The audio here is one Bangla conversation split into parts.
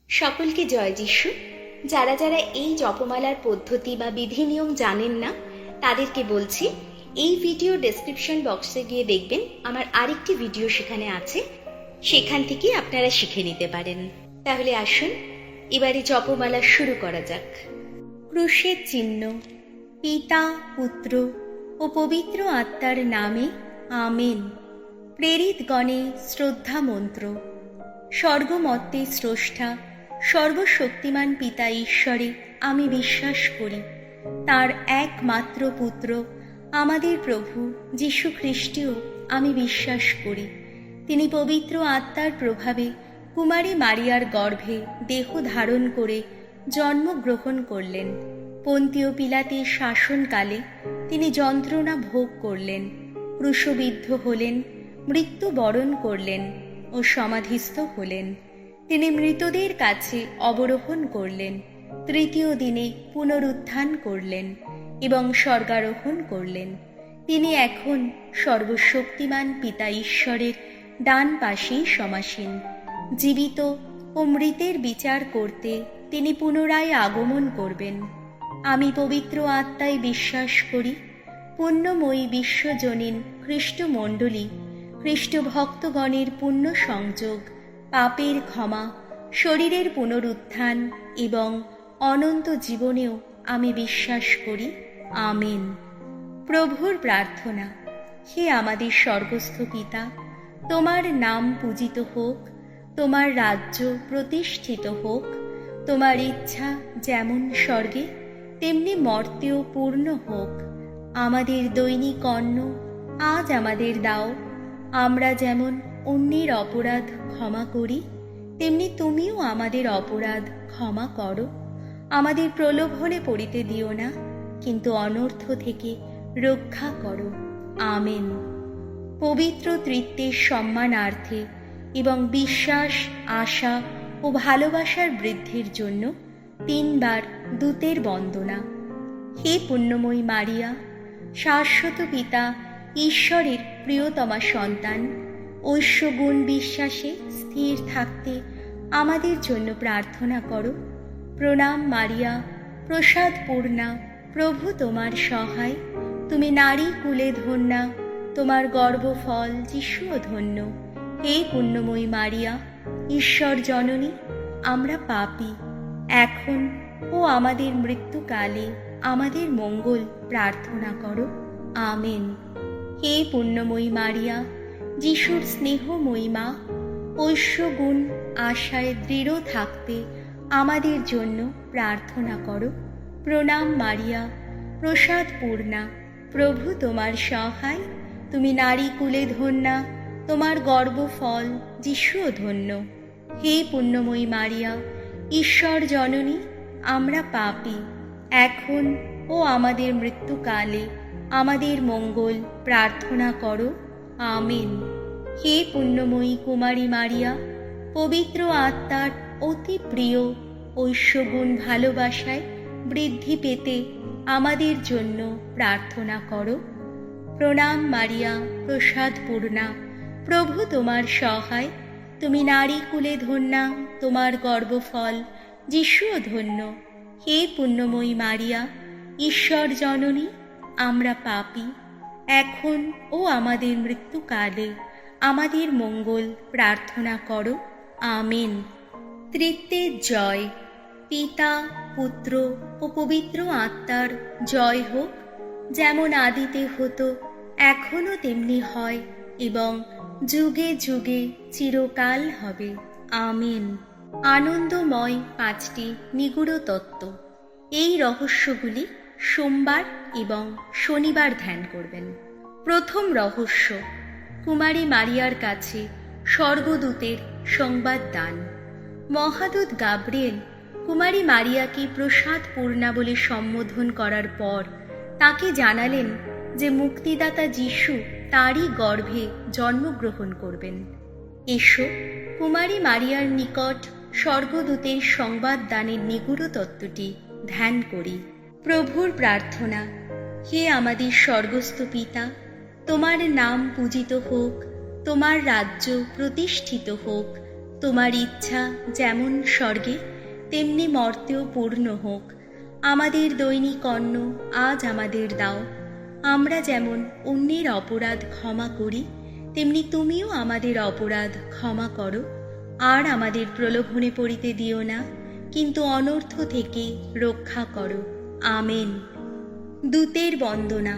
সকলকে জয় যিশু। যারা যারা এই জপমালার পদ্ধতি বা বিধি নিয়ম জানেন না, তাদেরকে বলছি এই ভিডিও ডেসক্রিপশন বক্সে গিয়ে দেখবেন আমার আরেকটি ভিডিও সেখানে আছে, সেখান থেকে আপনারা শিখে নিতে পারেন। তাহলে আসুন এবারে জপমালা শুরু করা যাক। ক্রুশের চিহ্ন। পিতা, পুত্র ও পবিত্র আত্মার নামে আমেন। প্রেরিতগণে শ্রদ্ধা মন্ত্র। স্বর্গমত্তে স্রষ্টা সর্বশক্তিমান পিতা ঈশ্বরে আমি বিশ্বাস করি। তার একমাত্র পুত্র আমাদের প্রভু যীশু খ্রিস্টেও আমি বিশ্বাস করি। তিনি পবিত্র আত্মার প্রভাবে কুমারী মারিয়ার গর্ভে দেহ ধারণ করে জন্মগ্রহণ করলেন। পন্তীয় পিলাতের শাসনকালে তিনি যন্ত্রণা ভোগ করলেন, ক্রুশবিদ্ধ হলেন, মৃত্যুবরণ করলেন ও সমাধিস্থ হলেন। তিনি মৃতদের কাছে অবরোহণ করলেন, তৃতীয় দিনে পুনরুত্থান করলেন এবং স্বর্গারোহণ করলেন। তিনি এখন সর্বশক্তিমান পিতা ঈশ্বরের ডান পাশেই সমাসীন। জীবিত ও মৃতের বিচার করতে তিনি পুনরায় আগমন করবেন। আমি পবিত্র আত্মায় বিশ্বাস করি। পুণ্যময়ী বিশ্বজনীন খ্রিস্টমণ্ডলী, খ্রিস্ট ভক্তগণের পুণ্য সংযোগ, পাপের ক্ষমা, শরীরের পুনরুত্থান এবং অনন্ত জীবনেও আমি বিশ্বাস করি। আমেন। প্রভুর প্রার্থনা। হে আমাদের স্বর্গস্থ পিতা, তোমার নাম পূজিত হোক, তোমার রাজ্য প্রতিষ্ঠিত হোক, তোমার ইচ্ছা যেমন স্বর্গে তেমনি মর্তেও পূর্ণ হোক। আমাদের দৈনিক অন্ন আজ আমাদের দাও। আমরা যেমন অন্যের অপরাধ ক্ষমা করি, তেমনি তুমিও আমাদের অপরাধ ক্ষমা করো। আমাদের প্রলোভনে পড়িতে দিও না, কিন্তু অনর্থ থেকে রক্ষা করো। আমেন। পবিত্র তৃত্বের সম্মানার্থে এবং বিশ্বাস, আশা ও ভালোবাসার বৃদ্ধির জন্য 3 বার দূতের বন্দনা। হে পুণ্যময়ী মারিয়া, শাশ্বত পিতা ঈশ্বরের প্রিয়তমা সন্তান, ঐশ্বগুণ বিশ্বাসে স্থির থাকতে আমাদের জন্য প্রার্থনা করো। প্রণাম মারিয়া, প্রসাদ পূর্ণা, প্রভু তোমার সহায়। তুমি নারী কুলে ধন্যা, তোমার গর্ভফল যিশুও ধন্য। হে পুণ্যময়ী মারিয়া, ঈশ্বর জননী, আমরা পাপী, এখন ও আমাদের মৃত্যুকালে আমাদের মঙ্গল প্রার্থনা করো। আমেন। হে পুণ্যময়ী মারিয়া, যিশুর স্নেহময়ী মা, ঐশ্বগুণ আশায় দৃঢ় থাকতে আমাদের জন্য প্রার্থনা করো। প্রণাম মারিয়া, প্রসাদ পূর্ণা, প্রভু তোমার সহায়। তুমি নারী কুলে ধন্যা, তোমার গর্ভফল যিশুও ধন্য। হে পুণ্যময়ী মারিয়া, ঈশ্বর জননী, আমরা পাপী, এখন ও আমাদের মৃত্যুকালে আমাদের মঙ্গল প্রার্থনা করো। আমেন। হে পুণ্যময়ী কুমারী মারিয়া, পবিত্র আত্মার অতি প্রিয় ঐশ্বগুণ ভালোবাসায় বৃদ্ধি পেতে আমাদের জন্য প্রার্থনা করো। প্রণাম মারিয়া, প্রসাদ পূর্ণা, প্রভু তোমার সহায়। তুমি নারী কুলে ধন্যা, তোমার গর্ভফল যিশুও ধন্য। হে পুণ্যময়ী মারিয়া, ঈশ্বর জননী, আমরা পাপী, এখন ও আমাদের মৃত্যুকালে আমাদের মঙ্গল প্রার্থনা করো। আমেন। তৃত্বের জয়। পিতা, পুত্র ও পবিত্র আত্মার জয় হোক, যেমন আদিতে হতো, এখনো তেমনি হয় এবং যুগে যুগে চিরকাল হবে। আমেন। আনন্দময় 5টি নিগূঢ় তত্ত্ব। এই রহস্যগুলি সোমবার এবং শনিবার ধ্যান করবেন। প্রথম রহস্য, কুমারী মারিয়ার কাছে স্বর্গদূতের সংবাদ দান। মহাদূত গাব্রিয়েল কুমারী মারিয়াকে প্রসাদ পূর্ণা বলে সম্বোধন করার পর তাকে জানালেন যে মুক্তিদাতা যিশু তারই গর্ভে জন্মগ্রহণ করবেন। এসো কুমারী মারিয়ার নিকট স্বর্গদূতের সংবাদ দানের নিগূঢ় তত্ত্বটি ধ্যান করি। প্রভুর প্রার্থনা। হে আমাদের স্বর্গস্থ পিতা, তোমার নাম পূজিত হোক, তোমার রাজ্য প্রতিষ্ঠিত হোক, তোমার ইচ্ছা যেমন স্বর্গে তেমনি মর্তেও পূর্ণ হোক। আমাদের দৈনিক অন্ন আজ আমাদের দাও। আমরা যেমন অন্যের অপরাধ ক্ষমা করি, তেমনি তুমিও আমাদের অপরাধ ক্ষমা করো। আর আমাদের প্রলোভনে পড়িতে দিও না, কিন্তু অনর্থ থেকে রক্ষা করো। আমেন। দূতের বন্দনা।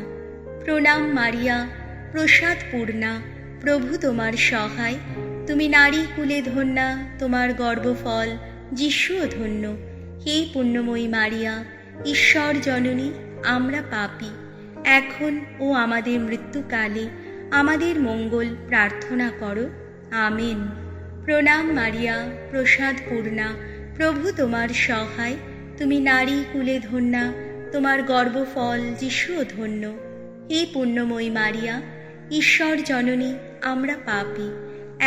প্রণাম মারিয়া, প্রসাদ পূর্ণা, প্রভু তোমার সহায়। তুমি নারী কুলে ধন্যা, তোমার গর্ভফল যিশুও ধন্য। হে পুণ্যময়ী মারিয়া, ঈশ্বর জননী, আমরা পাপী, এখন ও আমাদের মৃত্যুকালে আমাদের মঙ্গল প্রার্থনা করো। আমেন। প্রণাম মারিয়া, প্রসাদ পূর্ণা, প্রভু তোমার সহায়। তুমি নারী কুলে ধন্যা, তোমার গর্ভফল যিশুও ধন্য। হে পুণ্যময়ী মারিয়া, ঈশ্বর জননী, আমরা পাপী,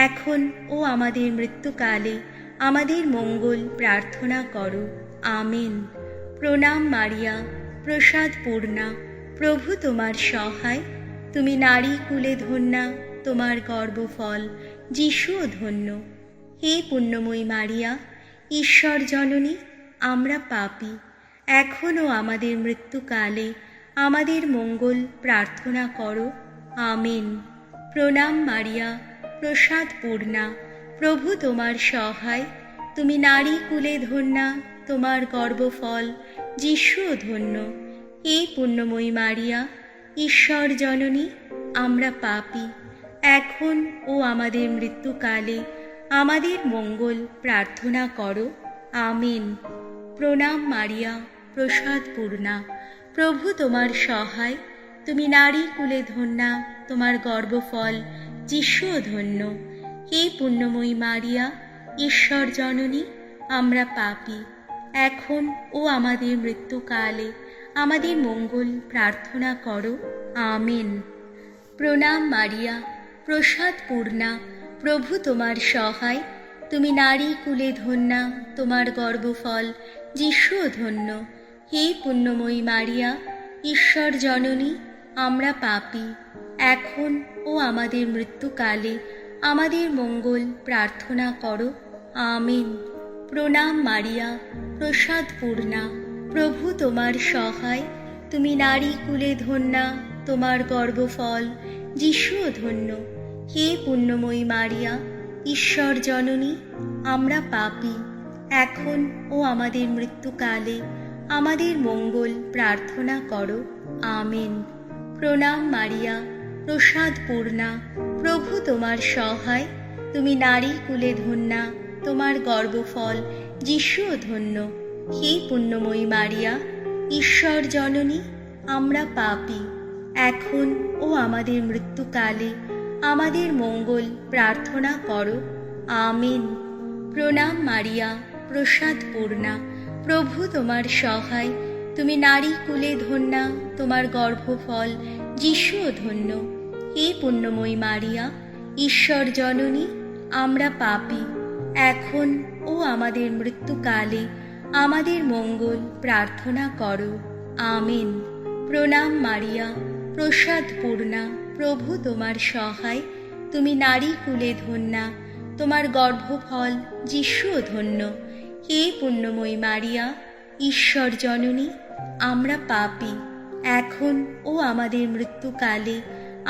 এখন ও আমাদের মৃত্যুকালে আমাদের মঙ্গল প্রার্থনা করো। আমেন। প্রণাম মারিয়া, প্রসাদ পূর্ণা, প্রভু তোমার সহায়। তুমি নারী কুলে ধন্যা, তোমার গর্ভফল যিশুও ধন্য। হে পুণ্যময়ী মারিয়া, ঈশ্বর জননী, আমরা পাপী, এখনও আমাদের মৃত্যুকালে আমাদের মঙ্গল প্রার্থনা করো। আমেন। প্রণাম মারিয়া, প্রসাদ পূর্ণা, প্রভু তোমার সহায়। তুমি নারী কুলে ধন্যা, তোমার গর্ভফল যিশুও ধন্য। হে পুণ্যময়ী মারিয়া, ঈশ্বর জননী, আমরা পাপী, এখন ও আমাদের মৃত্যুকালে আমাদের মঙ্গল প্রার্থনা করো। আমেন। প্রণাম মারিয়া, প্রসাদ পূর্ণা, প্রভু তোমার সহায়। তুমি নারী কুলে ধন্যা, তোমার গর্ভফল যিশুও ধন্য। হে পুণ্যময়ী মারিয়া, ঈশ্বর জননী, আমরা পাপী, এখন ও আমাদের মৃত্যুকালে আমাদের মঙ্গল প্রার্থনা করো। আমেন। প্রণাম মারিয়া, প্রসাদ পূর্ণা, প্রভু তোমার সহায়। তুমি নারী কুলে ধন্যা, তোমার গর্ভফল যিশুও ধন্য। হে পুণ্যময়ী মারিয়া, ঈশ্বর জননী, আমরা পাপী, এখন ও আমাদের মৃত্যুকালে আমাদের মঙ্গল প্রার্থনা করো। আমেন। প্রণাম মারিয়া, প্রসাদ পূর্ণা, প্রভু তোমার সহায়। তুমি নারী কুলে ধন্যা, তোমার গর্ভফল যিশুও ধন্য। হে পুণ্যময়ী মারিয়া, ঈশ্বর জননী, আমরা পাপী, এখন ও আমাদের মৃত্যুকালে আমাদের মঙ্গল প্রার্থনা করো। আমেন। প্রণাম মারিয়া, প্রসাদ পূর্ণা, প্রভু তোমার সহায়। তুমি নারী কুলে ধন্যা, তোমার গর্ভফল যিশুও ধন্য। হে পুণ্যময়ী মারিয়া, ঈশ্বর জননী, আমরা পাপী, এখন ও আমাদের মৃত্যুকালে আমাদের মঙ্গল প্রার্থনা করো। আমেন। প্রণাম মারিয়া, প্রসাদ পূর্ণা, প্রভু তোমার সহায়। তুমি নারী কুলে ধন্যা, তোমার গর্ভফল যিশুও ধন্য। হে পুণ্যময়ী মারিয়া, ঈশ্বর জননী, আমরা পাপী, এখন ও আমাদের মৃত্যুকালে আমাদের মঙ্গল প্রার্থনা করো। আমেন। প্রণাম মারিয়া, প্রসাদ পূর্ণা, প্রভু তোমার সহায়। তুমি নারী কুলে ধন্যা, তোমার গর্ভফল যিশুও ধন্য। হে পুণ্যময়ী মারিয়া, ঈশ্বর জননী, আমরা পাপী, এখন ও আমাদের মৃত্যুকালে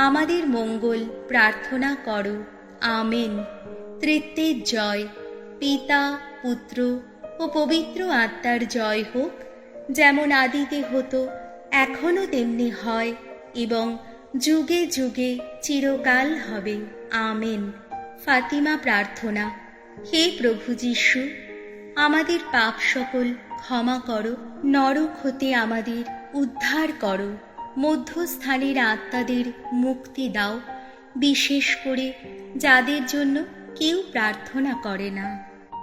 আমাদের মঙ্গল প্রার্থনা করো। আমেন। ত্রিত্বের জয়। পিতা, পুত্র ও পবিত্র আত্মার জয় হোক, যেমন আদিতে হতো, এখনও তেমনি হয়, এবং যুগে যুগে চিরকাল হবে। আমেন। ফাতিমা প্রার্থনা। হে প্রভু যিশু, আমাদের পাপ সকল ক্ষমা করো, নরক হতে আমাদের উদ্ধার করো, মধ্যস্থানের আত্মাদের মুক্তি দাও, বিশেষ করে যাদের জন্য কেউ প্রার্থনা করে না।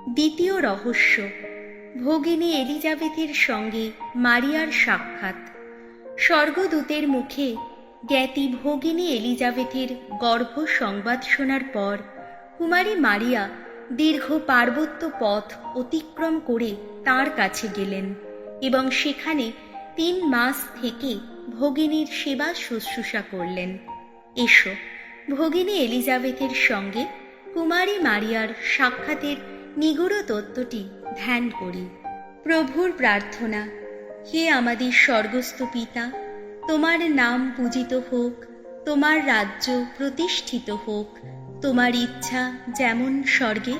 দ্বিতীয় রহস্য, ভগিনী এলিজাবেথের সঙ্গে মারিয়ার সাক্ষাৎ। স্বর্গদূতের মুখে জ্ঞাতি ভগিনী এলিজাবেথের গর্ভ সংবাদ শোনার পর কুমারী মারিয়া দীর্ঘ পার্বত্য পথ অতিক্রম করে তাঁর কাছে গেলেন এবং সেখানে 3 মাস থেকে ভগিনীর সেবা শুশ্রূষা করলেন। এসো, ভগিনী এলিজাবেথের সঙ্গে কুমারী মারিয়ার সাক্ষাতের নিগূঢ় তত্ত্বটি ধ্যান করি। প্রভুর প্রার্থনা। হে আমাদের স্বর্গস্থ পিতা, তোমার নাম পূজিত হোক, তোমার রাজ্য প্রতিষ্ঠিত হোক, তোমার ইচ্ছা যেমন স্বর্গে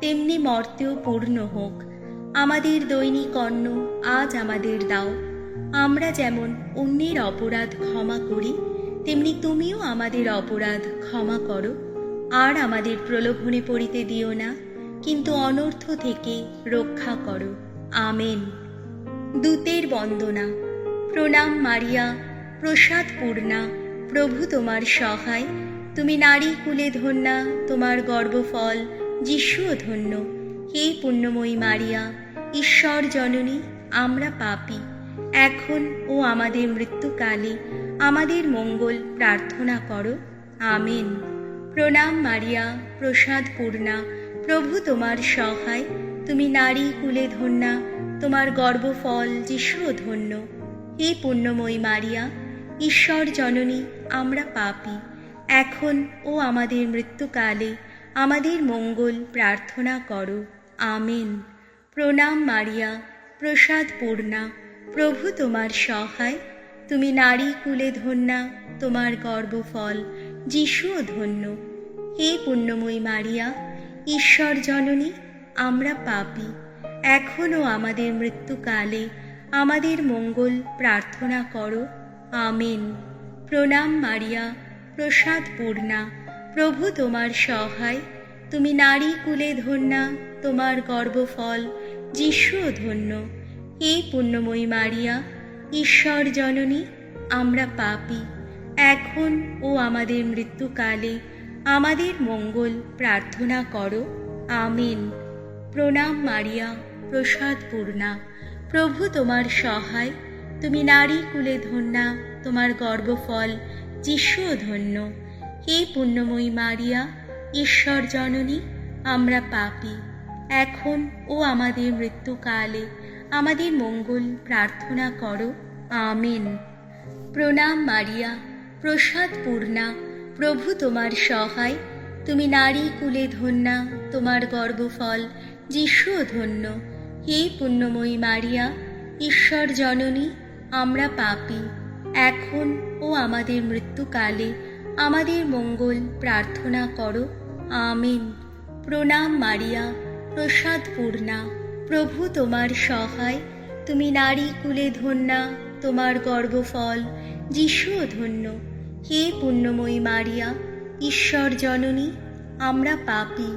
তেমনি মর্তেও পূর্ণ হোক। আমাদের দৈনিক অন্ন আজ আমাদের দাও। আমরা যেমন অন্যের অপরাধ ক্ষমা করি, তেমনি তুমিও আমাদের অপরাধ ক্ষমা করো। আর আমাদের প্রলোভনে পড়িতে দিও না, কিন্তু অনর্থ থেকে রক্ষা করো। আমেন। দূতের বন্দনা। প্রণাম মারিয়া, প্রসাদ পূর্ণা, প্রভু তোমার সহায়। তুমি নারী কুলে ধন্যা, তোমার গর্ভফল যিশুও ধন্য। হে পুণ্যময়ী মারিয়া, ঈশ্বর জননী, আমরা পাপী, এখন ও আমাদের মৃত্যুকালে আমাদের মঙ্গল প্রার্থনা করো। আমেন। প্রণাম মারিয়া, প্রসাদ পূর্ণা, প্রভু তোমার সহায়। তুমি নারী কুলে ধন্যা, তোমার গর্ভফল যিশুও ধন্য। হে পুণ্যময়ী মারিয়া, ঈশ্বর জননী, আমরা পাপী, এখন ও আমাদের মৃত্যুকালে আমাদের মঙ্গল প্রার্থনা করো। আমেন। প্রণাম মারিয়া, প্রসাদ পূর্ণা, প্রভু তোমার সহায়। তুমি নারী কুলে ধন্যা, তোমার গর্ভফল যিশুও ধন্য। হে পুণ্যময়ী মারিয়া, ঈশ্বর জননী, আমরা পাপী, এখনও আমাদের মৃত্যুকালে আমাদের মঙ্গল প্রার্থনা করো। আমেন। প্রণাম মারিয়া, প্রসাদ পূর্ণা, প্রভু তোমার সহায়। তুমি নারী কুলে ধন্যা, তোমার গর্ভফল যিশুও ধন্য। হে পুণ্যময়ী মারিয়া, ঈশ্বর জননী, আমরা পাপী, এখন ও আমাদের মৃত্যুকালে আমাদের মঙ্গল প্রার্থনা করো। আমেন। প্রণাম মারিয়া, প্রসাদ পূর্ণা, প্রভু তোমার সহায়। তুমি নারী কুলে ধন্যা, তোমার গর্ভফল যিশুও ধন্য। হে পুণ্যময়ী মারিয়া, ঈশ্বর জননী, আমরা পাপী, এখন ও আমাদের মৃত্যুকালে আমাদের মঙ্গল প্রার্থনা করো। আমেন। প্রণাম মারিয়া, প্রসাদ পূর্ণা, প্রভু তোমার সহায়। তুমি নারী কুলে ধন্যা, তোমার গর্ভফল যিশুও ধন্য। হে পুণ্যময়ী মারিয়া, ঈশ্বর জননী, আমরা পাপী, এখন ও আমাদের মৃত্যুকালে আমাদের মঙ্গল প্রার্থনা করো। আমেন। প্রণাম মারিয়া, প্রসাদ পূর্ণা, প্রভু তোমার সহায়। তুমি নারী কুলে ধন্যা, তোমার গর্ভফল যিশুও ধন্য। হে পুণ্যময়ী মারিয়া, ঈশ্বর জননী, আমরা পাপী,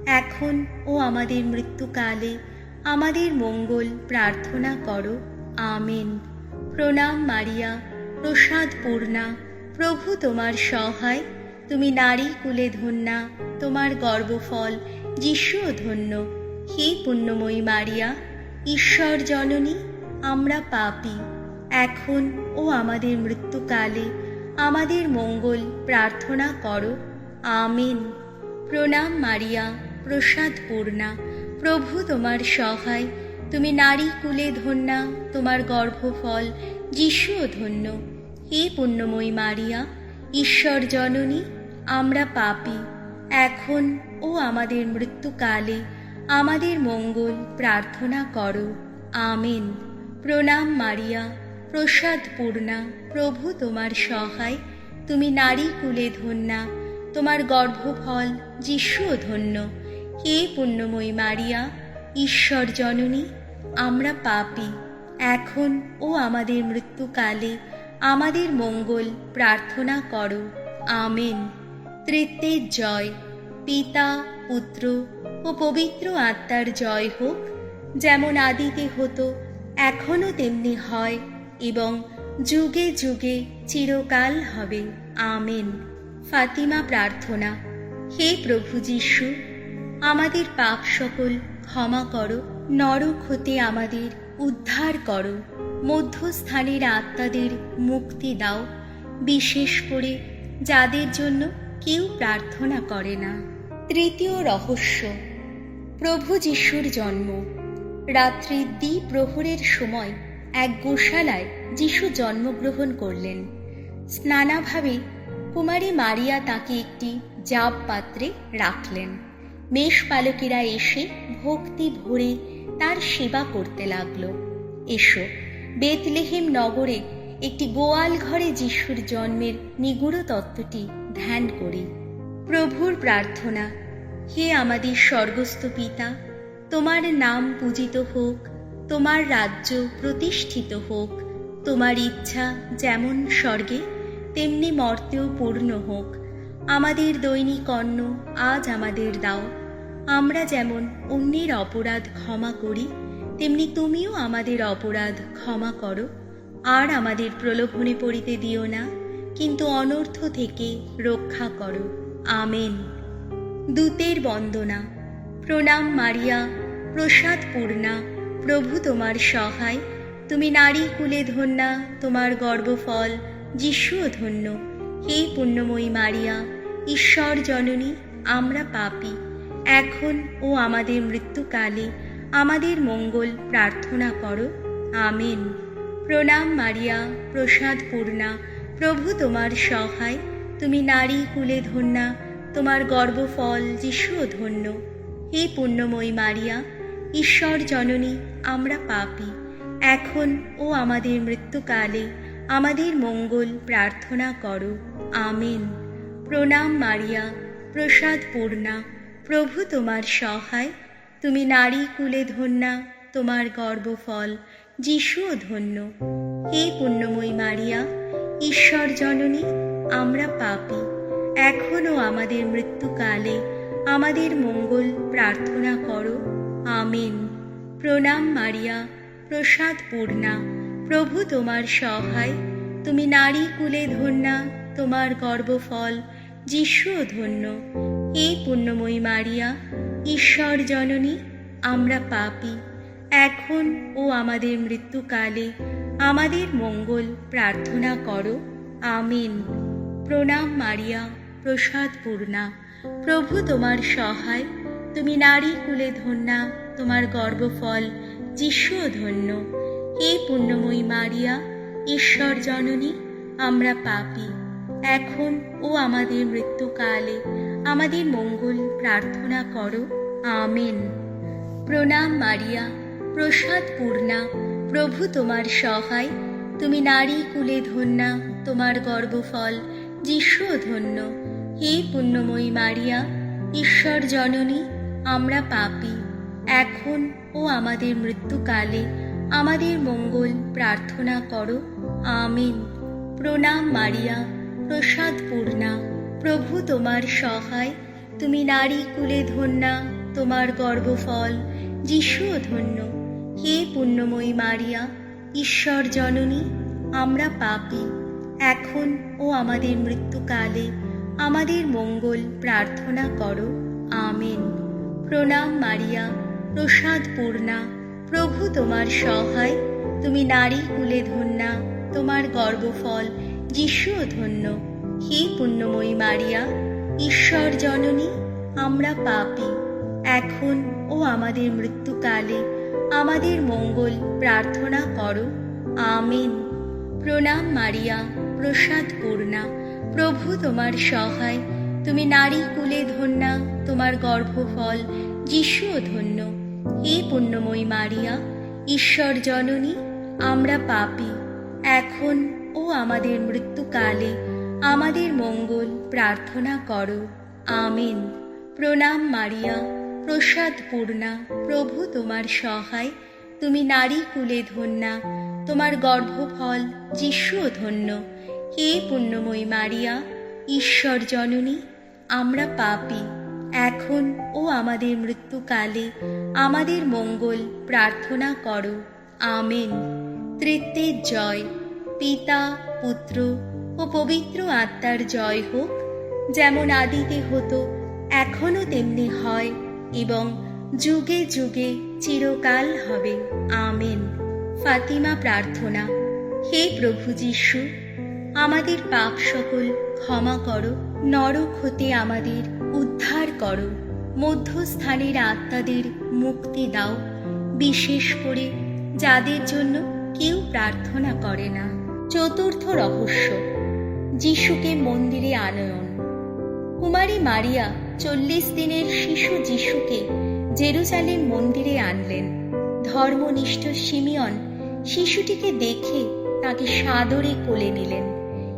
এখন ও আমাদের মৃত্যুকালে আমাদের মঙ্গল প্রার্থনা করো। আমেন। প্রণাম মারিয়া, প্রসাদ পূর্ণা, প্রভু তোমার সহায়। তুমি নারী কুলে ধন্যা, তোমার গর্ভফল যিশুও ধন্য। হে পুণ্যময়ী মারিয়া, ঈশ্বর জননী, আমরা পাপী, এখন ও আমাদের মৃত্যুকালে আমাদের মঙ্গল প্রার্থনা করো। আমেন। প্রণাম মারিয়া, প্রসাদ পূর্ণা, প্রভু তোমার সহায়। তুমি নারী কুলে ধন্যা, তোমার গর্ভফল যিশুও ধন্য। হে পুণ্যময়ী মারিয়া, ঈশ্বর জননী, আমরা পাপী, এখন ও আমাদের মৃত্যুকালে আমাদের মঙ্গল প্রার্থনা করো। আমেন। প্রণাম মারিয়া, প্রসাদ পূর্ণা, প্রভু তোমার সহায়। তুমি নারী কুলে ধন্যা, তোমার গর্ভফল যিশুও ধন্য। হে পুণ্যময়ী মারিয়া, ঈশ্বর জননী, আমরা পাপী, এখন ও আমাদের মৃত্যুকালে আমাদের মঙ্গল প্রার্থনা করো। আমেন। ত্রিত্বের জয়। পিতা, পুত্র ও পবিত্র আত্মার জয় হোক, যেমন আদিতে হতো, এখনও তেমনি হয়, এবং যুগে যুগে চিরকাল হবে। আমেন। ফাতিমা প্রার্থনা। হে প্রভু যিশু, আমাদের পাপ সকল ক্ষমা করো, নরক হতে আমাদের উদ্ধার করো, মধ্যস্থানের আত্মাদের মুক্তি দাও, বিশেষ করে যাদের জন্য কেউ প্রার্থনা করে না। তৃতীয় রহস্য, প্রভু যিশুর জন্ম। রাত্রি দ্বিপ্রহরের সময় এক গোশালায় যিশু জন্মগ্রহণ করলেন। স্নানাভাবে কুমারী মারিয়া তাকে একটি জাব পাত্রে রাখলেন। মেষপালকেরা এসে ভক্তি ভরে তার সেবা করতে লাগল। এসো, বেথলেহেম নগরে একটি গোয়াল ঘরে যিশুর জন্মের নিগূঢ় তত্ত্বটি ধ্যান করি। প্রভুর প্রার্থনা। হে আমাদের স্বর্গস্থ পিতা, তোমার নাম পূজিত হোক, তোমার রাজ্য প্রতিষ্ঠিত হোক, তোমার ইচ্ছা যেমন স্বর্গে তেমনি মর্তেও পূর্ণ হোক। আমাদের দৈনিক অন্ন আজ আমাদের দাও। আমরা যেমন অন্যের অপরাধ ক্ষমা করি, তেমনি তুমিও আমাদের অপরাধ ক্ষমা করো। আর আমাদের প্রলোভনে পড়িতে দিও না, কিন্তু অনর্থ থেকে রক্ষা করো। আমেন। দূতের বন্দনা। প্রণাম মারিয়া, প্রসাদ পূর্ণা, প্রভু তোমার সহায়। তুমি নারী কুলে ধন্যা, তোমার গর্ভফল যিশুও ধন্য। হে পুণ্যময়ী মারিয়া, ঈশ্বর জননী, আমরা পাপী, এখন ও আমাদের মৃত্যুকালে আমাদের মঙ্গল প্রার্থনা করো। আমেন। প্রণাম মারিয়া, প্রসাদ পূর্ণা, প্রভু তোমার সহায়। তুমি নারী কুলে ধন্যা, তোমার গর্ভফল যিশুও ধন্য। হে পুণ্যময়ী মারিয়া, ঈশ্বর জননী, আমরা পাপী, এখন ও আমাদের মৃত্যুকালে আমাদের মঙ্গল প্রার্থনা করো। আমেন। প্রণাম মারিয়া, প্রসাদ পূর্ণা, প্রভু তোমার সহায়। তুমি নারী কুলে ধন্যা, তোমার গর্ভফল যিশুও ধন্য। হে পুণ্যময়ী মারিয়া, ঈশ্বর জননী, আমরা পাপী, এখনও আমাদের মৃত্যুকালে আমাদের মঙ্গল প্রার্থনা করো। আমেন। প্রণাম মারিয়া, প্রসাদ পূর্ণা, প্রভু তোমার সহায়। তুমি নারী কুলে ধন্যা, তোমার গর্ভফল যিশুও ধন্য। হে পুণ্যময়ী মারিয়া, ঈশ্বর জননী, আমরা পাপী, এখন ও আমাদের মৃত্যুকালে আমাদের মঙ্গল প্রার্থনা করো। আমেন। প্রণাম মারিয়া, প্রসাদ পূর্ণা, প্রভু তোমার সহায়। তুমি নারী কুলে ধন্যা, তোমার গর্ভফল যিশুও ধন্য। হে পুণ্যময়ী মারিয়া, ঈশ্বর জননী, আমরা পাপী, এখন ও আমাদের মৃত্যুকালে আমাদের মঙ্গল প্রার্থনা করো। আমেন। প্রণাম মারিয়া, প্রসাদ পূর্ণা, প্রভু তোমার সহায়। তুমি নারী কুলে ধন্যা, তোমার গর্ভফল যিশুও ধন্য। হে পুণ্যময়ী মারিয়া, ঈশ্বর জননী, আমরা পাপী, এখন ও আমাদের মৃত্যুকালে আমাদের মঙ্গল প্রার্থনা করো। আমেন। প্রণাম মারিয়া, প্রসাদ পূর্ণা, প্রভু তোমার সহায়। তুমি নারী কুলে ধন্যা, তোমার গর্ভফল যিশুও ধন্য। হে পুণ্যময়ী মারিয়া, ঈশ্বর জননী, আমরা পাপী, এখন ও আমাদের মৃত্যুকালে আমাদের মঙ্গল প্রার্থনা করো। আমেন। প্রণাম মারিয়া, প্রসাদ পূর্ণা, প্রভু তোমার সহায়। তুমি নারী কুলে ধন্যা, তোমার গর্ভফল যিশুও ধন্য। হে পুণ্যময়ী মারিয়া, ঈশ্বর জননী, আমরা পাপী, এখন ও আমাদের মৃত্যুকালে আমাদের মঙ্গল প্রার্থনা করো। আমেন। প্রণাম মারিয়া, প্রসাদ পূর্ণা, প্রভু তোমার সহায়। তুমি নারী কুলে ধন্যা, তোমার গর্ভফল যিশুও ধন্য। হে পুণ্যময়ী মারিয়া, ঈশ্বর জননী, আমরা পাপী, এখন ও আমাদের মৃত্যুকালে আমাদের মঙ্গল প্রার্থনা করো। আমেন। প্রণাম মারিয়া, প্রসাদ পূর্ণা, প্রভু তোমার সহায়। তুমি নারী কুলে ধন্যা, তোমার গর্ভফল যিশুও ধন্য। হে পুণ্যময়ী মারিয়া, ঈশ্বর জননী, আমরা পাপী, এখন ও আমাদের মৃত্যুকালে আমাদের মঙ্গল প্রার্থনা করো। আমেন। ত্রিত্বের জয়। পিতা, পুত্র ও পবিত্র আত্মার জয় হোক, যেমন আদিতে হতো, এখনো তেমনি হয় এবং যুগে যুগে চিরকাল হবে। আমেন। ফাতিমা প্রার্থনা। হে প্রভু যিশু, আমাদের পাপ সকল ক্ষমা করো, নরক হতে আমাদের উদ্ধার করো, মধ্যস্থানের আত্মাদের মুক্তি দাও, বিশেষ করে যাদের জন্য কেউ প্রার্থনা করে না। চতুর্থ রহস্য। যিশুকে মন্দিরে আনয়ন। কুমারী মারিয়া 40 দিনের শিশু যিশুকে জেরুজালেম মন্দিরে আনলেন। ধর্মনিষ্ঠ সিমিয়ন শিশুটিকে দেখে তাকে সাদরে কোলে নিলেন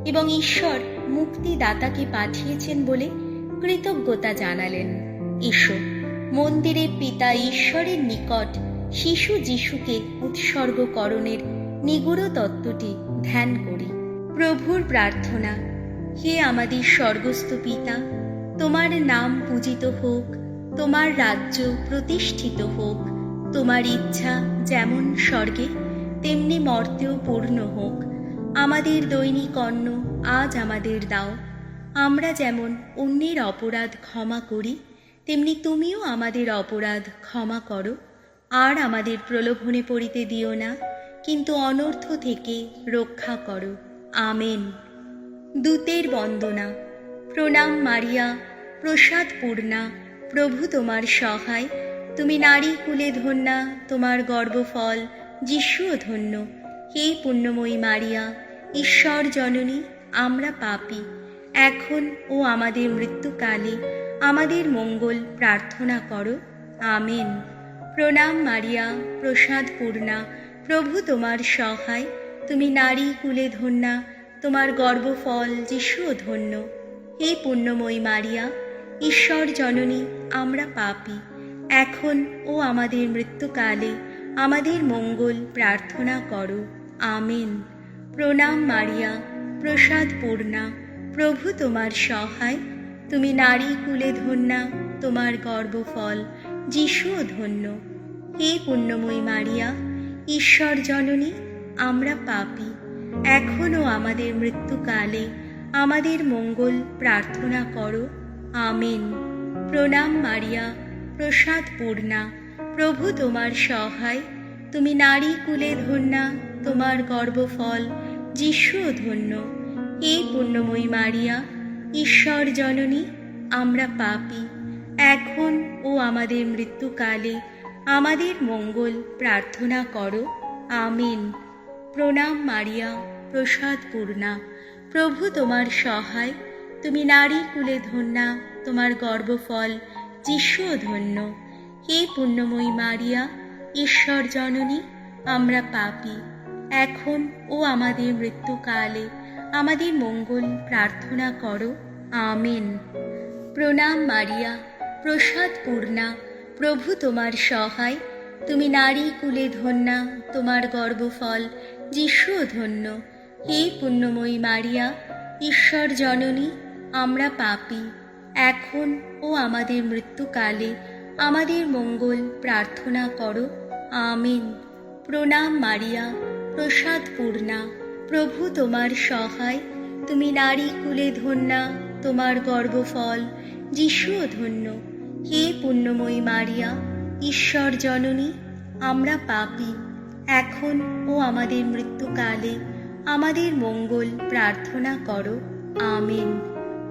এবং ঈশ্বর মুক্তিদাতাকে পাঠিয়েছেন বলে কৃতজ্ঞতা জানালেন। এসো, মন্দিরে পিতা ঈশ্বরের নিকট শিশু যিশুকে উৎসর্গকরণের নিগূঢ় তত্ত্বটি ধ্যান করি। প্রভুর প্রার্থনা। হে আমাদের স্বর্গস্থ পিতা, তোমার নাম পূজিত হোক, তোমার রাজ্য প্রতিষ্ঠিত হোক, তোমার ইচ্ছা যেমন স্বর্গে তেমনি মর্তেও পূর্ণ হোক। আমাদের দৈনিক অন্ন আজ আমাদের দাও। আমরা যেমন অন্যের অপরাধ ক্ষমা করি, তেমনি তুমিও আমাদের অপরাধ ক্ষমা করো। আর আমাদের প্রলোভনে পড়িতে দিও না, কিন্তু অনর্থ থেকে রক্ষা করো। আমেন। দূতের বন্দনা। প্রণাম মারিয়া, প্রসাদ পূর্ণা, প্রভু তোমার সহায়। তুমি নারী কুলে ধন্যা, তোমার গর্ভফল যিশুও ধন্য। হে পুণ্যময়ী মারিয়া, ঈশ্বর জননী, আমরা পাপী, এখন ও আমাদের মৃত্যুকালে আমাদের মঙ্গল প্রার্থনা করো। আমেন। প্রণাম মারিয়া, প্রসাদ পূর্ণা, প্রভু তোমার সহায়। তুমি নারী কুলে ধন্যা, তোমার গর্ভফল যিশুও ধন্য। হে পুণ্যময়ী মারিয়া, ঈশ্বর জননী, আমরা পাপী, এখন ও আমাদের মৃত্যুকালে আমাদের মঙ্গল প্রার্থনা করো। আমেন। প্রণাম মারিয়া, প্রসাদ পূর্ণা, প্রভু তোমার সহায়। তুমি নারী কুলে ধন্যা, তোমার গর্ভফল যিশুও ধন্য। হে পুণ্যময়ী মারিয়া, ঈশ্বর জননী, আমরা পাপী, এখনও আমাদের মৃত্যুকালে আমাদের মঙ্গল প্রার্থনা করো। আমেন। প্রণাম মারিয়া, প্রসাদ পূর্ণা, প্রভু তোমার সহায়। তুমি নারী কুলে ধন্যা, তোমার গর্ভফল যিশুও ধন্য। হে পুণ্যময়ী মারিয়া, ঈশ্বর জননী, আমরা পাপী, এখন ও আমাদের মৃত্যুকালে আমাদের মঙ্গল প্রার্থনা করো। আমেন। প্রণাম মারিয়া, প্রসাদ পূর্ণা, প্রভু তোমার সহায়। তুমি নারী কুলে ধন্যা, তোমার গর্ভফল যিশুও ধন্য। হে পুণ্যময়ী মারিয়া, ঈশ্বর জননী, আমরা পাপী, এখন ও আমাদের মৃত্যুকালে আমাদের মঙ্গল প্রার্থনা করো। আমেন। প্রণাম মারিয়া, প্রসাদ পূর্ণা, প্রভু তোমার সহায়। তুমি নারী কুলে ধন্যা, তোমার গর্ভফল যিশুও ধন্য। হে পুণ্যময়ী মারিয়া, ঈশ্বর জননী, আমরা পাপী, এখন ও আমাদের মৃত্যুকালে আমাদের মঙ্গল প্রার্থনা করো। আমেন। প্রণাম মারিয়া, প্রসাদ পূর্ণা, প্রভু তোমার সহায়। তুমি নারী কুলে ধন্যা, তোমার গর্ভফল যিশুও ধন্য। হে পুণ্যময়ী মারিয়া, ঈশ্বর জননী, আমরা পাপী, এখন ও আমাদের মৃত্যুকালে আমাদের মঙ্গল প্রার্থনা করো। আমেন।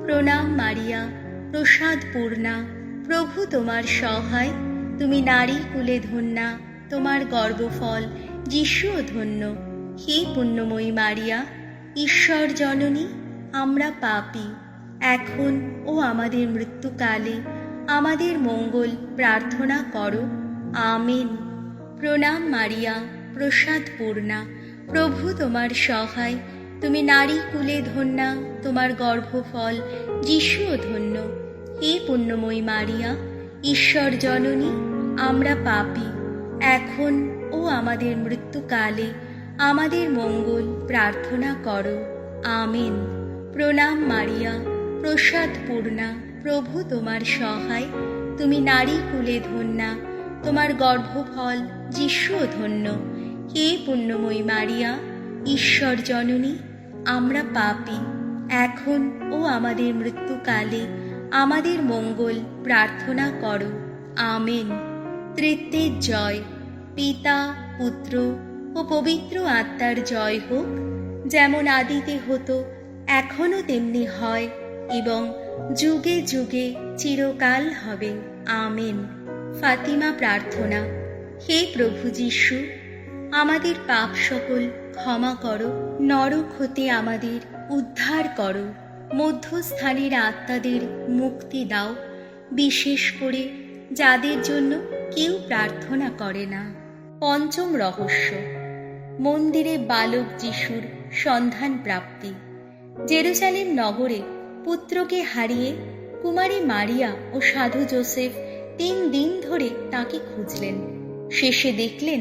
প্রণাম মারিয়া, প্রসাদ পূর্ণা, প্রভু তোমার সহায়। তুমি নারী কুলে ধন্যা, তোমার গর্ভফল যিশুও ধন্য। হে পুণ্যময়ী মারিয়া, ঈশ্বর জননী, আমরা পাপী, এখন ও আমাদের মৃত্যুকালে আমাদের মঙ্গল প্রার্থনা করো। আমেন। প্রণাম মারিয়া, প্রসাদ পূর্ণা, প্রভু তোমার সহায়। তুমি নারী কুলে ধন্যা, তোমার গর্ভফল যিশুও ধন্য। হে পুণ্যময়ী মারিয়া, ঈশ্বর জননী, আমরা পাপী, এখন ও আমাদের মৃত্যুকালে আমাদের মঙ্গল প্রার্থনা করো। আমেন। প্রণাম মারিয়া, প্রসাদ পূর্ণা, প্রভু তোমার সহায়। তুমি নারী কুলে ধন্যা, তোমার গর্ভফল যিশুও ধন্য। হে পুণ্যময়ী মারিয়া, ঈশ্বর জননী, আমরা পাপী, এখন ও আমাদের মৃত্যুকালে আমাদের মঙ্গল প্রার্থনা করো। আমেন। ত্রিত্বের জয়। পিতা, পুত্র ও পবিত্র আত্মার জয় হোক, যেমন আদিতে হতো, এখনো তেমনি হয় এবং যুগে যুগে চিরকাল হবে। আমেন। ফাতিমা প্রার্থনা। হে প্রভু যিশু, আমাদের পাপ সকল ক্ষমা করো, নরক হতে আমাদের উদ্ধার করো, মধ্যস্থানের আত্মাদের মুক্তি দাও, বিশেষ করে যাদের জন্য কেউ প্রার্থনা করে না। পঞ্চম রহস্য, মন্দিরে বালক যিশুর সন্ধান প্রাপ্তি। জেরুজালেম নগরে পুত্রকে হারিয়ে কুমারী মারিয়া ও সাধু যোসেফ 3 দিন ধরে তাকে খুঁজলেন। শেষে দেখলেন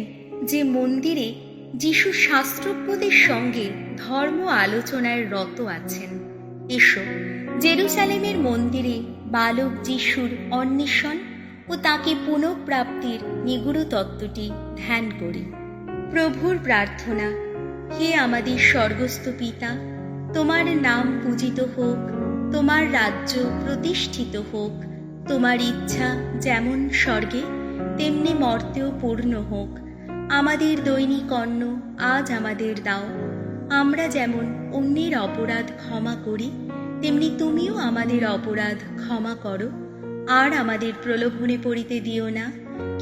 যে মন্দিরে যিশু শাস্ত্রজ্ঞদের সঙ্গে ধর্ম আলোচনায় রত আছেন। এসো জেরুজালেমের মন্দিরে বালক যিশুর অন্বেষণ ও তাকে পুনঃপ্রাপ্তির নিগূঢ় তত্ত্বটি ধ্যান করি। প্রভুর প্রার্থনা। হে আমাদের স্বর্গস্থ পিতা, তোমার নাম পূজিত হোক, তোমার রাজ্য প্রতিষ্ঠিত হোক, তোমার ইচ্ছা যেমন স্বর্গে তেমনি মর্তেও পূর্ণ হোক। আমাদের দৈনিক অন্ন আজ আমাদের দাও। আমরা যেমন অন্যের অপরাধ ক্ষমা করি, তেমনি তুমিও আমাদের অপরাধ ক্ষমা করো। আর আমাদের প্রলোভনে পড়িতে দিও না,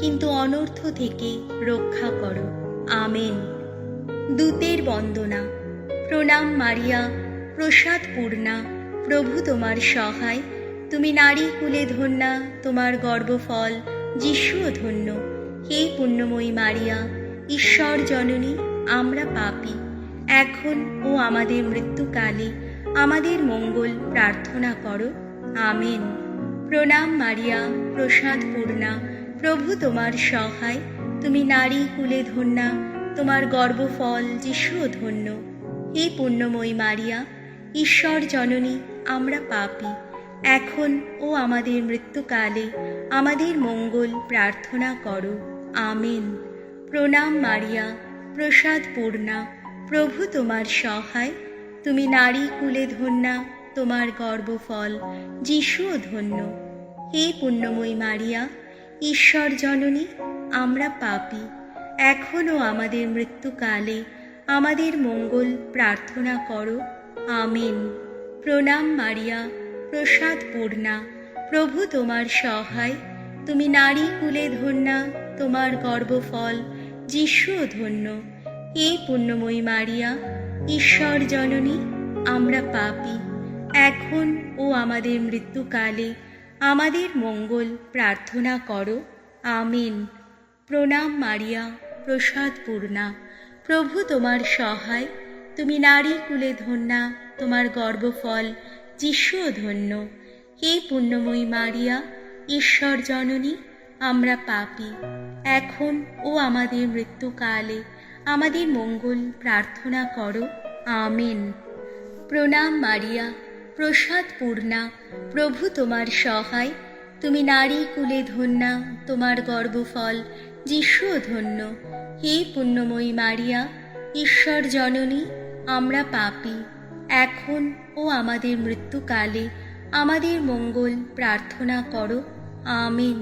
কিন্তু অনর্থ থেকে রক্ষা করো। আমেন। দূতের বন্দনা। প্রণাম মারিয়া, প্রসাদ পূর্ণা, প্রভু তোমার সহায়। তুমি নারী কুলে ধন্যা, তোমার গর্ভফল যিশুও ধন্য। হে পুণ্যময়ী মারিয়া, ঈশ্বর জননী, আমরা পাপী, এখন ও আমাদের মৃত্যুকালে আমাদের মঙ্গল প্রার্থনা করো। আমেন। প্রণাম মারিয়া, প্রসাদ পূর্ণা, প্রভু তোমার সহায়। তুমি নারী কুলে ধন্যা, তোমার গর্ভফল যিশুও ধন্য। হে পুণ্যময়ী মারিয়া, ঈশ্বর জননী, আমরা পাপী, এখন ও আমাদের মৃত্যুকালে আমাদের মঙ্গল প্রার্থনা করো। আমেন। প্রণাম মারিয়া, প্রসাদ পূর্ণা, প্রভু তোমার সহায়। তুমি নারী কুলে ধন্যা, তোমার গর্ভফল যিশুও ধন্য। হে পুণ্যময়ী মারিয়া, ঈশ্বর জননী, আমরা পাপী, এখন ও আমাদের মৃত্যুকালে আমাদের মঙ্গল প্রার্থনা করো। আমেন। প্রণাম মারিয়া, প্রসাদ পূর্ণা, প্রভু তোমার সহায়। তুমি নারী কুলে ধন্যা, তোমার গর্ভফল যিশুও ধন্য। হে পুণ্যময়ী মারিয়া, ঈশ্বর জননী, আমরা পাপী, এখন ও আমাদের মৃত্যুকালে আমাদের মঙ্গল প্রার্থনা করো। আমেন। প্রণাম মারিয়া, প্রসাদ পূর্ণা, প্রভু তোমার সহায়। তুমি নারী কুলে ধন্যা, তোমার গর্ভফল যিশুও ধন্য। হে পুণ্যময়ী মারিয়া, ঈশ্বর জননী, আমরা পাপী, এখন ও আমাদের মৃত্যুকালে আমাদের মঙ্গল প্রার্থনা করো। আমেন। প্রণাম মারিয়া, প্রসাদ পূর্ণা, প্রভু তোমার সহায়। তুমি নারী কুলে ধন্যা, তোমার গর্ভফল যিশুও ধন্য। হে পুণ্যময়ী মারিয়া, ঈশ্বর জননী, আমরা পাপী, এখন ও আমাদের মৃত্যুকালে আমাদের মঙ্গল প্রার্থনা করো। আমেন।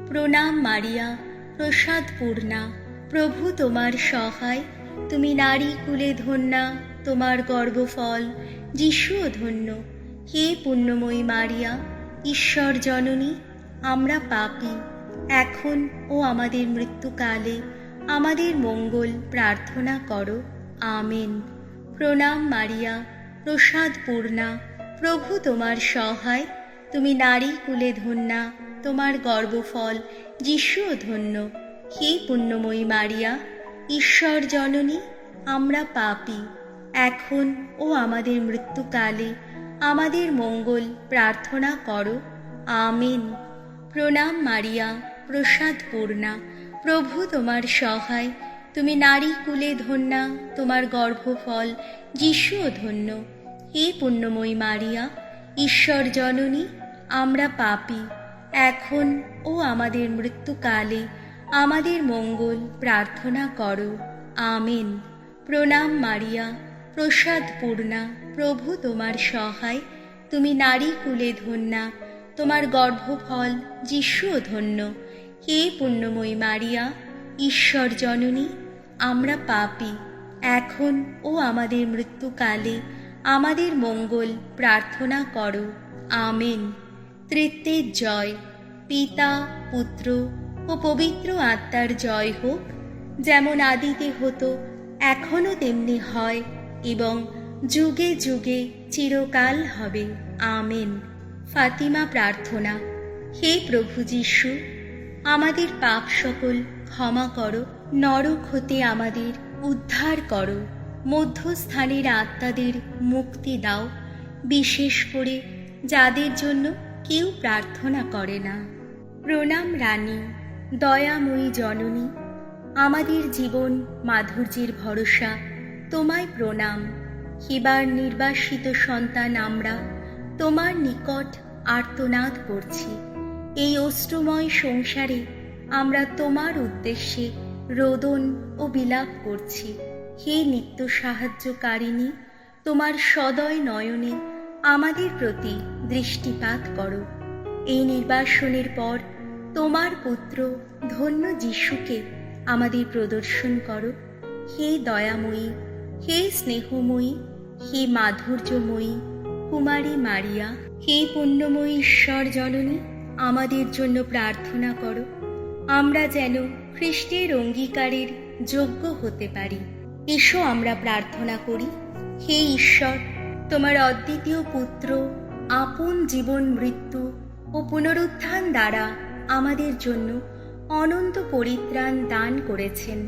প্রণাম মারিয়া, প্রসাদ পূর্ণা, প্রভু তোমার সহায়। তুমি নারী কুলে ধন্যা, তোমার গর্ভফল যিশুও ধন্য। হে পুণ্যময়ী মারিয়া, ঈশ্বর জননী, আমরা পাপী, এখন ও আমাদের মৃত্যুকালে আমাদের মঙ্গল প্রার্থনা করো। আমেন। প্রণাম মারিয়া, প্রসাদ পূর্ণা, প্রভু তোমার সহায়। তুমি নারী কুলে ধন্যা, তোমার গর্ভফল যিশুও ধন্য। হে পুণ্যময়ী মারিয়া, ঈশ্বর জননী, আমরা পাপী, এখন ও আমাদের মৃত্যুকালে আমাদের মঙ্গল প্রার্থনা করো। আমেন। প্রণাম মারিয়া, প্রসাদ পূর্ণা, প্রভু তোমার সহায়। তুমি নারী কুলে ধন্যা, তোমার গর্ভফল যিশুও ধন্য। হে পুণ্যময়ী মারিয়া, ঈশ্বর জননী, আমরা পাপী, এখন ও আমাদের মৃত্যুকালে আমাদের মঙ্গল প্রার্থনা করো। আমেন। প্রণাম মারিয়া, প্রসাদ পূর্ণা, প্রভু তোমার সহায়। তুমি নারী কুলে ধন্যা, তোমার গর্ভফল যিশুও ধন্য। হে পুণ্যময়ী মারিয়া, ঈশ্বর জননী, আমরা পাপী, এখন ও আমাদের মৃত্যুকালে আমাদের মঙ্গল প্রার্থনা করো। আমেন। ত্রিত্বের জয়। পিতা, পুত্র ও পবিত্র আত্মার জয় হোক, যেমন আদিতে হতো, এখনও তেমনি হয় এবং যুগে যুগে চিরকাল হবে, আমেন। ফাতিমা প্রার্থনা। হে প্রভু যীশু, আমাদের পাপ সকল ক্ষমা করো, নরক হতে আমাদের উদ্ধার করো, মধ্যস্থানের আত্মাদের মুক্তি দাও, বিশেষ করে যাদের জন্য কেউ প্রার্থনা করে না। প্রণাম রানী, দয়াময়ী জননী, আমাদের জীবন মাধুর্যের ভরসা, তোমায় প্রণাম। এবার নির্বাসিত সন্তান আমরা তোমার নিকট আর্তনাদ করছি। এই অশ্রুময় সংসারে আমরা তোমার উদ্দেশ্যে রোদন ও বিলাপ করছি। হে নিত্য সাহায্যকারিণী, তোমার সদয় নয়নে আমাদের প্রতি দৃষ্টিপাত করো। এই নির্বাসনের পর তোমার পুত্র ধন্য যিশুকে আমাদের প্রদর্শন করো। হে দয়াময়ী, হে স্নেহময়ী, হে মাধুর্যময়ী কুমারী মারিয়া, হে পুণ্যময়ী ঈশ্বর জননী, আমাদের জন্য প্রার্থনা করো, আমরা যেন খ্রিস্টের অঙ্গীকারের যোগ্য হতে পারি। এসো আমরা প্রার্থনা করি। হে ঈশ্বর, তোমার অদ্বিতীয় পুত্র আপন জীবন, মৃত্যু ও পুনরুত্থান দ্বারা আমাদের জন্য অনন্ত পরিত্রাণ দান করেছেন।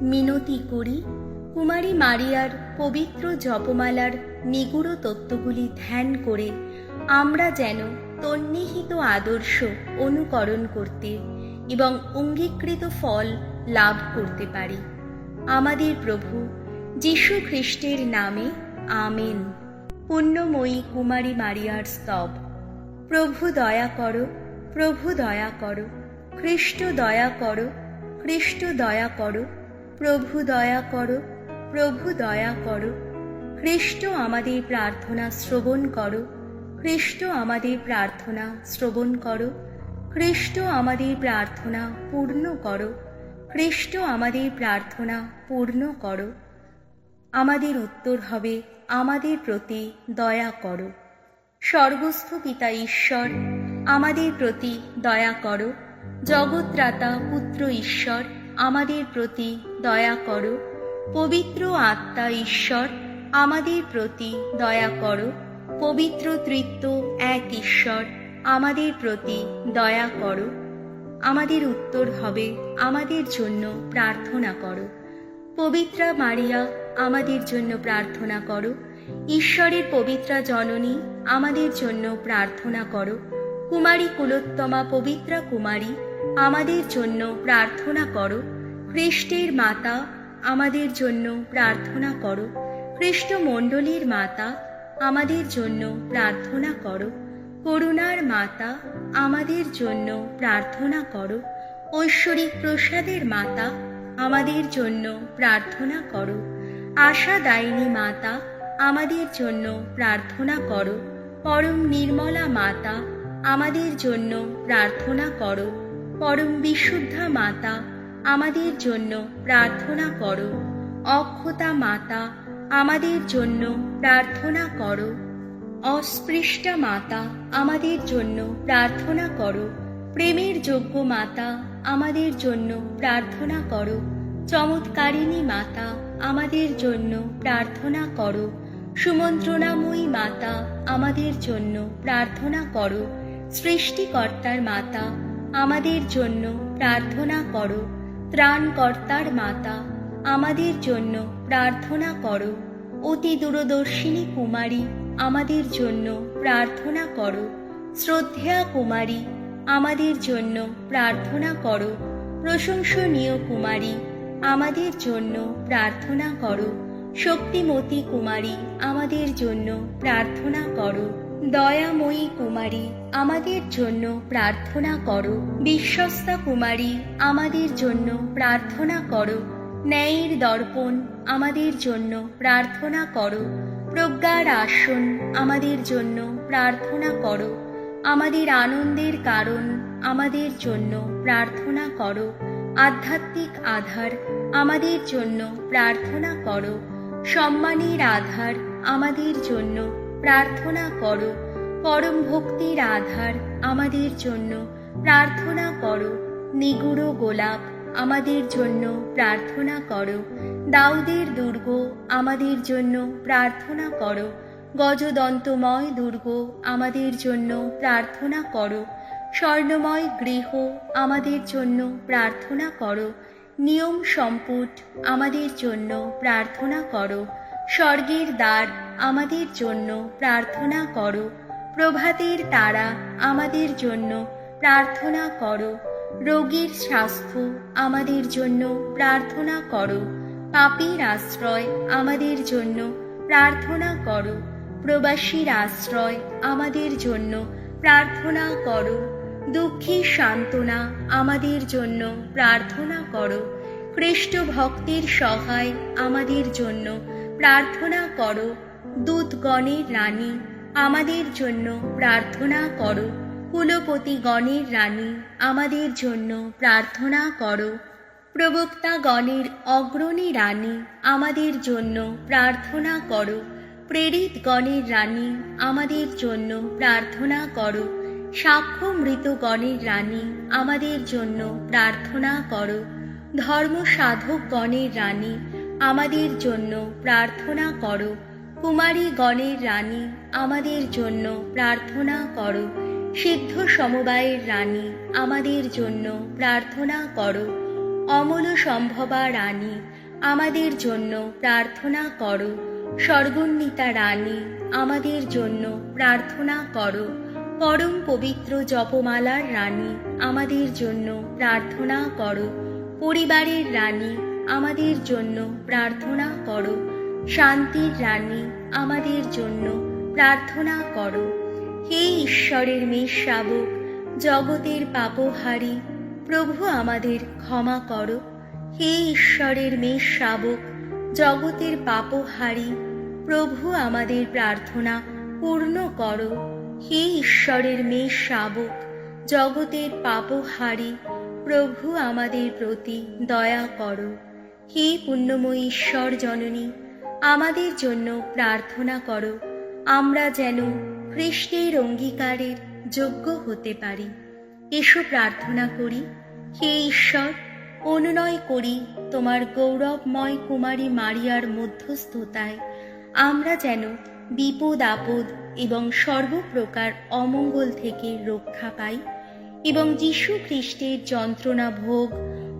মিনতি করি, কুমারী মারিয়ার পবিত্র জপমালার নিগুড় তত্ত্বগুলি ধ্যান করে আমরা যেন তন্নিহিত আদর্শ অনুকরণ করতে এবং অঙ্গীকৃত ফল লাভ করতে পারি। আমাদের প্রভু যীশু খ্রিস্টের নামে, আমেন। পুণ্যময়ী কুমারী মারিয়ার স্তব। প্রভু দয়া করো, প্রভু দয়া করো, খ্রিস্ট দয়া করো, খ্রিস্ট দয়া করো, প্রভু দয়া করো, প্রভু দয়া করো। খ্রিস্ট আমাদের প্রার্থনা শ্রবণ করো, খ্রিস্ট আমাদের প্রার্থনা শ্রবণ করো, খ্রিস্ট আমাদের প্রার্থনা পূর্ণ করো, খ্রিস্ট আমাদের প্রার্থনা পূর্ণ করো। আমাদের উত্তর হবে, আমাদের প্রতি দয়া করো। স্বর্গস্থ পিতা ঈশ্বর, আমাদের প্রতি দয়া করো। জগৎত্রাতা পুত্র ঈশ্বর, আমাদের প্রতি দয়া করো। পবিত্র আত্মা ঈশ্বর, আমাদের প্রতি দয়া করো। পবিত্র তৃত্ব এক ঈশ্বর, আমাদের প্রতি দয়া করো। আমাদের উত্তর হবে, আমাদের জন্য প্রার্থনা করো। পবিত্রা মারিয়া, আমাদের জন্য প্রার্থনা করো। ঈশ্বরের পবিত্রা জননী, আমাদের জন্য প্রার্থনা করো। কুমারী কুলোত্তমা পবিত্রা কুমারী, আমাদের জন্য প্রার্থনা করো। খ্রিস্টের মাতা, আমাদের জন্য প্রার্থনা করো। খ্রিস্ট মণ্ডলীর মাতা, আমাদের জন্য প্রার্থনা করো। করুণার মাতা, আমাদের জন্য প্রার্থনা করো। ঐশ্বরিক প্রসাদের মাতা, আমাদের জন্য প্রার্থনা করো। আশাদায়িনী মাতা, আমাদের জন্য প্রার্থনা করো। পরম নির্মলা মাতা, আমাদের জন্য প্রার্থনা করো। পরম বিশুদ্ধা মাতা, আমাদের জন্য প্রার্থনা করো। অক্ষতা মাতা, আমাদের জন্য প্রার্থনা করো। অস্পৃষ্টা মাতা, আমাদের জন্য প্রার্থনা করো। প্রেমের যোগ্য মাতা, আমাদের জন্য প্রার্থনা করো। চমৎকারিণী মাতা, আমাদের জন্য প্রার্থনা করো। সুমন্ত্রণাময়ী মাতা, আমাদের জন্য প্রার্থনা করো। সৃষ্টিকর্তার মাতা, আমাদের জন্য প্রার্থনা করো। ত্রাণকর্তার মাতা, আমাদের জন্য প্রার্থনা করো। অতি দূরদর্শিনী কুমারী, আমাদের জন্য প্রার্থনা করো। শ্রদ্ধেয়া কুমারী, আমাদের জন্য প্রার্থনা করো। প্রশংসনীয় কুমারী, আমাদের জন্য প্রার্থনা করো। শক্তিমতী কুমারী, আমাদের জন্য প্রার্থনা করো। দয়াময়ী কুমারী, আমাদের জন্য প্রার্থনা করো। বিশ্বস্তা কুমারী, আমাদের জন্য প্রার্থনা করো। ন্যায়ের দর্পণ, আমাদের জন্য প্রার্থনা করো। প্রজ্ঞার আসন, আমাদের জন্য প্রার্থনা করো। আমাদের আনন্দের কারণ, আমাদের জন্য প্রার্থনা করো। আধ্যাত্মিক আধার, আমাদের জন্য প্রার্থনা করো। সম্মানের আধার, আমাদের জন্য প্রার্থনা করো। পরম ভক্তির আধার, আমাদের জন্য প্রার্থনা করো। নিগুড় গোলাপ, আমাদের জন্য প্রার্থনা করো। দাউদের দুর্গ আমাদের জন্য প্রার্থনা করো। গজদন্তময় দুর্গ আমাদের জন্য প্রার্থনা করো। স্বর্ণময় গৃহ আমাদের জন্য প্রার্থনা করো। নিয়ম সম্পুট আমাদের জন্য প্রার্থনা করো। স্বর্গের দ্বার আমাদের জন্য প্রার্থনা করো। প্রভাতের তারা আমাদের জন্য প্রার্থনা করো। রোগীর স্বাস্থ্য আমাদের জন্য প্রার্থনা করো। পাপীর আশ্রয় আমাদের জন্য প্রার্থনা করো। প্রবাসীর আশ্রয় আমাদের জন্য প্রার্থনা করো। দুঃখীর সান্ত্বনা আমাদের জন্য প্রার্থনা করো। খ্রিস্ট ভক্তের সহায় আমাদের জন্য প্রার্থনা করো। দূতগণের রানী আমাদের জন্য প্রার্থনা করো। কুলপতিগণের রানী আমাদের জন্য প্রার্থনা করো। প্রবক্তাগণের অগ্রণী রানী আমাদের জন্য প্রার্থনা করো। প্রেরিতগণের রানী আমাদের জন্য প্রার্থনা করো। সাক্ষ্য মৃতগণের রানী আমাদের জন্য প্রার্থনা করো। ধর্ম সাধকগণের রানী আমাদের জন্য প্রার্থনা করো। কুমারীগণের রানী আমাদের জন্য প্রার্থনা করো। সিদ্ধ সমবায়ের রানী আমাদের জন্য প্রার্থনা করো। অমল সম্ভবা রানী আমাদের জন্য প্রার্থনা করো। স্বর্গোন্নীতা রানী আমাদের জন্য প্রার্থনা করো। পরম পবিত্র জপমালার রানী আমাদের জন্য প্রার্থনা করো। পরিবারের রানী আমাদের জন্য প্রার্থনা করো। শান্তির রানী আমাদের জন্য প্রার্থনা করো। হে ঈশ্বরের মেষ শাবক, জগতের পাপহারী, প্রভু আমাদের ক্ষমা করো। হে ঈশ্বরের মেষ শাবক, জগতের পাপহারী, প্রভু আমাদের প্রার্থনা পূর্ণ করো। হে ঈশ্বরের মেষ শাবক, জগতের পাপহারী, প্রভু আমাদের প্রতি দয়া করো। হে পুণ্যময়ী ঈশ্বর জননী, আমাদের জন্য প্রার্থনা করো, আমরা যেন খ্রিস্টের অঙ্গীকারের যোগ্য হতে পারি। এসো প্রার্থনা করি। হে ঈশ্বর, অনুনয় করি তোমার গৌরবময় কুমারী মারিয়ার মধ্যস্থতায় আমরা যেন বিপদ আপদ এবং সর্বপ্রকার অমঙ্গল থেকে রক্ষা পাই এবং যীশু খ্রিস্টের যন্ত্রণা ভোগ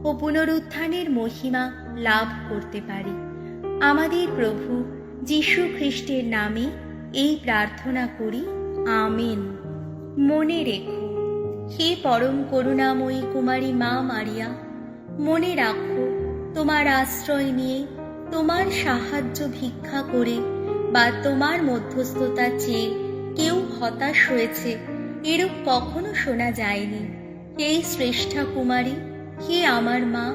ও পুনরুত্থানের মহিমা লাভ করতে পারি। আমাদের প্রভু যীশু খ্রিস্টের নামে এই প্রার্থনা করি, আমেন। মনে রেখো, হে পরম করুণাময়ী কুমারী মা মারিয়া, মনে রাখো তোমার আশ্রয় নিয়ে, তোমার সাহায্য ভিক্ষা করে বা তোমার মধ্যস্থতা চেয়ে কেউ হতাশ হয়েছে এরূপ কখনো শোনা যায়নি। হে শ্রেষ্ঠা কুমারী, হে আমার মা,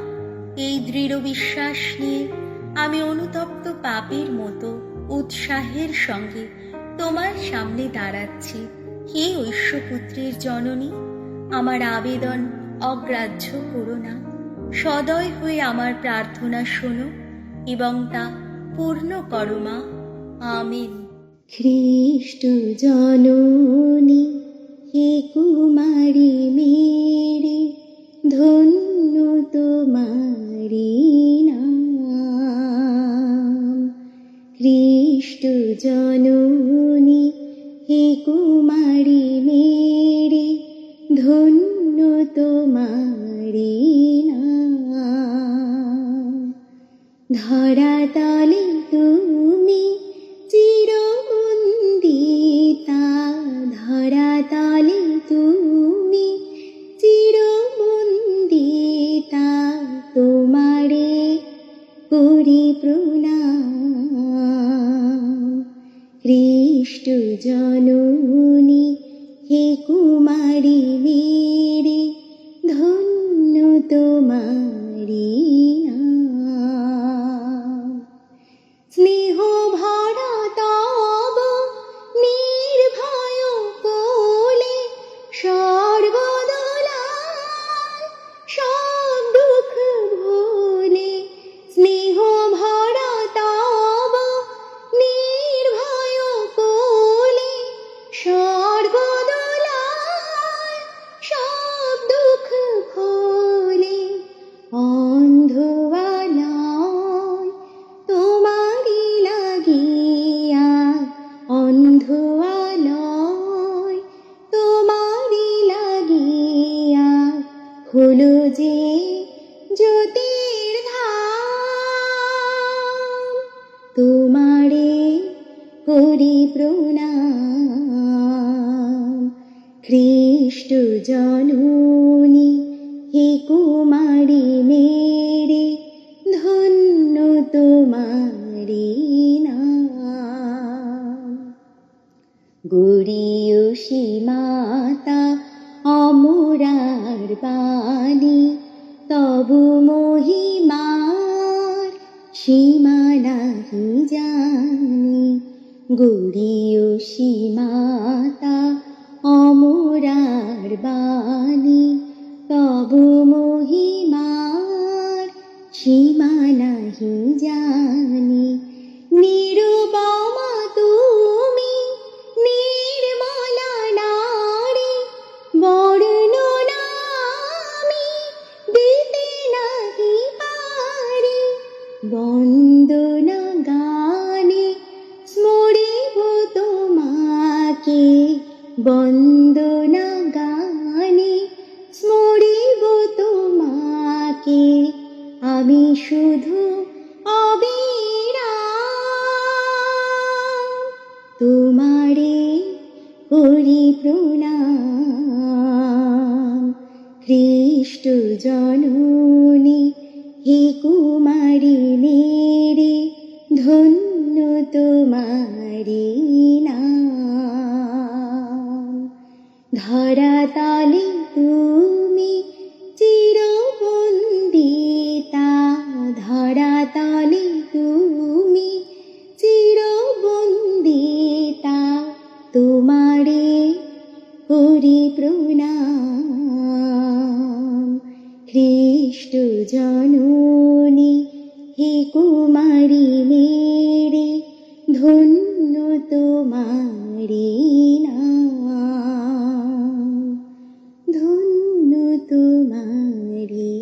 এই দৃঢ় বিশ্বাস নিয়ে আমি অনুতপ্ত পাপীর মতো উৎসাহের সঙ্গে তোমার সামনে দাঁড়াচ্ছি। হে ঐশ্বপুত্রের জননী, আমার আবেদন অগ্রাহ্য করো না, সদয় হয়ে আমার প্রার্থনা শোনো এবং তা পূর্ণ করো মা, আমেন। খ্রিস্ট জননী হে কুমারী মেরি, ধন্য তোমারি নাম। খ্রিস্ট জননী হে কুমারী মেরি, ধন্য তোমারি নাম। ধরাতলে তুমি চিরবন্দিতা, ধরাতলে তুমি চিরবন্দিতা, তোমারে করি প্রণাম। খ্রিস্ট জননী হে কুমারী মেরি, ধন্য তোমারি নাম। স্নেহ ভরা তব নির্ভয় কোলে, সর্বদোলায় সব দুঃখ ভোলে। স্নেহ ভরা তব নির্ভয় কোলে, তোমারে করি প্রণাম। খ্রিষ্ট জননী হে কুমারী মেরে, ধন্য তোমারি নাম। গৌরীয়সী মাতা অমরার বাণী, তবু মহিমার সীমা নাহি জানি। গৌরীয়সী মাতা অমরার বাণী, তবু মহিমার সীমা নাহি জানি। নিরুপমা তুমি নির্মলা নারী, বর্ণনা আমি দিতে নাহি পারি। বন্দনা গানে স্মরিব তোমাকে, বন্দনা গানে স্মরিব তোমাকে, আমি শুধু অবিরাম। তোমারে করি প্রণাম। খ্রিষ্ট জননী হে কুমারী মেরে, ধন্য তোমারি নাম। ধরাতলে তুমি চিরবন্দিতা, ধরাতলে তুমি চিরবন্দিতা, তোমারে করি প্রণাম। খ্রিষ্ট জননী হে কুমারী মেরে, ধন্য তোমারি নাম, ধন্য তোমারি